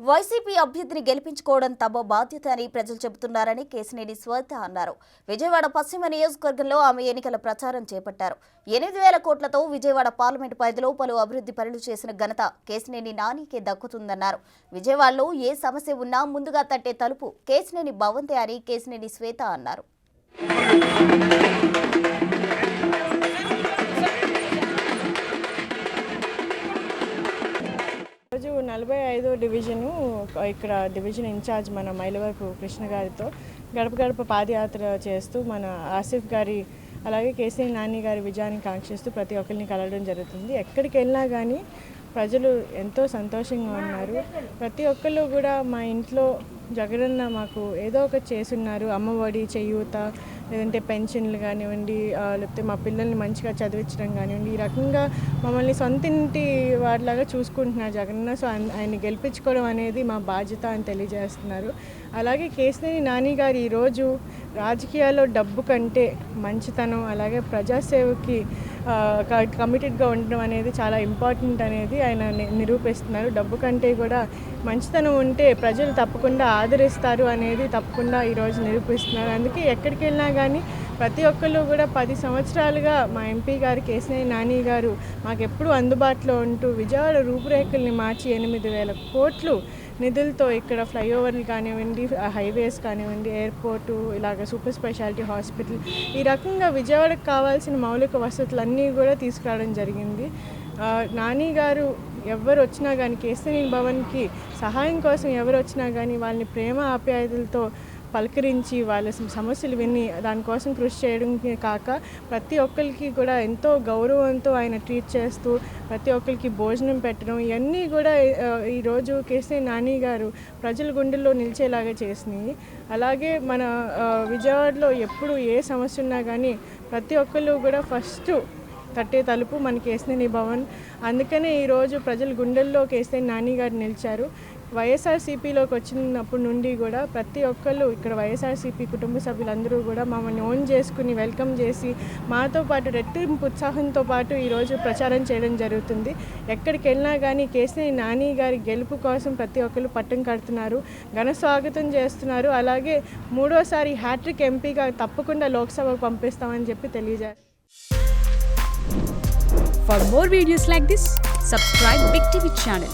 YCP అభ్యర్థిని గెలిపించుకోవడం తమ బాధ్యత అని ప్రజలు చెబుతున్నారని కేశినేని శ్వేత అన్నారు. విజయవాడ పశ్చిమ నియోజకవర్గంలో ఆమె ఎన్నికల ప్రచారం చేపట్టారు. 8,000 కోట్లతో విజయవాడ పార్లమెంటు పరిధిలో పలు అభివృద్ధి పనులు చేసిన ఘనత కేశినేని నానికే దక్కుతుందన్నారు. విజయవాడలో ఏ సమస్య ఉన్నా ముందుగా తట్టే తలుపు కేశినేని భవంతే అని కేశినేని శ్వేత అన్నారు. రోజు 45వ డివిజను ఇక్కడ డివిజన్ ఇన్ఛార్జ్ మన మైలవరపు కృష్ణ గారితో గడప గడప పాదయాత్ర చేస్తూ మన ఆసిఫ్ గారి అలాగే కేశినేని నాని గారి విజయాన్ని కాంక్షిస్తూ ప్రతి ఒక్కరిని కలవడం జరుగుతుంది. ఎక్కడికి వెళ్ళినా కానీ ప్రజలు ఎంతో సంతోషంగా ఉన్నారు. ప్రతి ఒక్కళ్ళు కూడా మా ఇంట్లో జగనన్న మాకు ఏదో ఒకటి చేసున్నారు, అమ్మఒడి, చేయూత, లేదంటే పెన్షన్లు కానివ్వండి, లేకపోతే మా పిల్లల్ని మంచిగా చదివించడం కానివ్వండి, ఈ రకంగా మమ్మల్ని సొంత ఇంటి వారిలాగా చూసుకుంటున్నారు జగనన్న. సో ఆయన్ని గెలిపించుకోవడం అనేది మా బాధ్యత అని తెలియజేస్తున్నారు. అలాగే కేశినేని నాని గారు ఈరోజు రాజకీయాల్లో డబ్బు కంటే మంచితనం అలాగే ప్రజాసేవకి కమిటెడ్గా ఉండడం అనేది చాలా ఇంపార్టెంట్ అనేది ఆయన నిరూపిస్తున్నారు. డబ్బు కంటే కూడా మంచితనం ఉంటే ప్రజలు తప్పకుండా ఆదరిస్తారు అనేది తప్పకుండా ఈరోజు నిరూపిస్తున్నారు. అందుకే ఎక్కడికి వెళ్ళినా కానీ ప్రతి ఒక్కళ్ళు కూడా 10 సంవత్సరాలుగా మా ఎంపీ గారు కేశినేని నాని గారు మాకెప్పుడు అందుబాటులో ఉంటూ విజయవాడ రూపురేఖల్ని మార్చి 8,000 కోట్లు నిధులతో ఇక్కడ ఫ్లైఓవర్లు కానివ్వండి, హైవేస్ కానివ్వండి, ఎయిర్పోర్టు, ఇలాగ సూపర్ స్పెషాలిటీ హాస్పిటల్, ఈ రకంగా విజయవాడకు కావాల్సిన మౌలిక వసతులన్నీ కూడా తీసుకురావడం జరిగింది. నాని గారు ఎవరు వచ్చినా కానీ కేశినేని భవన్కి సహాయం కోసం ఎవరు వచ్చినా కానీ వాళ్ళని ప్రేమ ఆప్యాయతలతో పలకరించి వాళ్ళ సమస్యలు విని దానికోసం కృషి చేయడం కాక ప్రతి ఒక్కరికి కూడా ఎంతో గౌరవంతో ఆయన ట్రీట్ చేస్తూ ప్రతి ఒక్కరికి భోజనం పెట్టడం, ఇవన్నీ కూడా ఈరోజు కేశినేని నాని గారు ప్రజల గుండెల్లో నిలిచేలాగా చేసినాయి. అలాగే మన విజయవాడలో ఎప్పుడు ఏ సమస్య ఉన్నా కానీ ప్రతి ఒక్కళ్ళు కూడా ఫస్ట్ తట్టే తలుపు మన కేశినేని భవన్. అందుకనే ఈరోజు ప్రజల గుండెల్లో కేశినేని నాని గారు నిలిచారు. వైఎస్ఆర్సీపీలోకి వచ్చినప్పటి నుండి కూడా ప్రతి ఒక్కళ్ళు ఇక్కడ వైఎస్ఆర్సీపీ కుటుంబ సభ్యులందరూ కూడా మమ్మల్ని ఓన్ చేసుకుని వెల్కమ్ చేసి మాతో పాటు రెట్టింపు ఉత్సాహంతో పాటు ఈరోజు ప్రచారం చేయడం జరుగుతుంది. ఎక్కడికి వెళ్ళినా కానీ కేశినేని నాని గారి గెలుపు కోసం ప్రతి ఒక్కళ్ళు పట్టం కడుతున్నారు, ఘన స్వాగతం చేస్తున్నారు. అలాగే 3వసారి హ్యాట్రిక్ ఎంపీగా తప్పకుండా లోక్సభకు పంపిస్తామని చెప్పి తెలియజేస్తారు. For more videos like this, subscribe Big TV channel.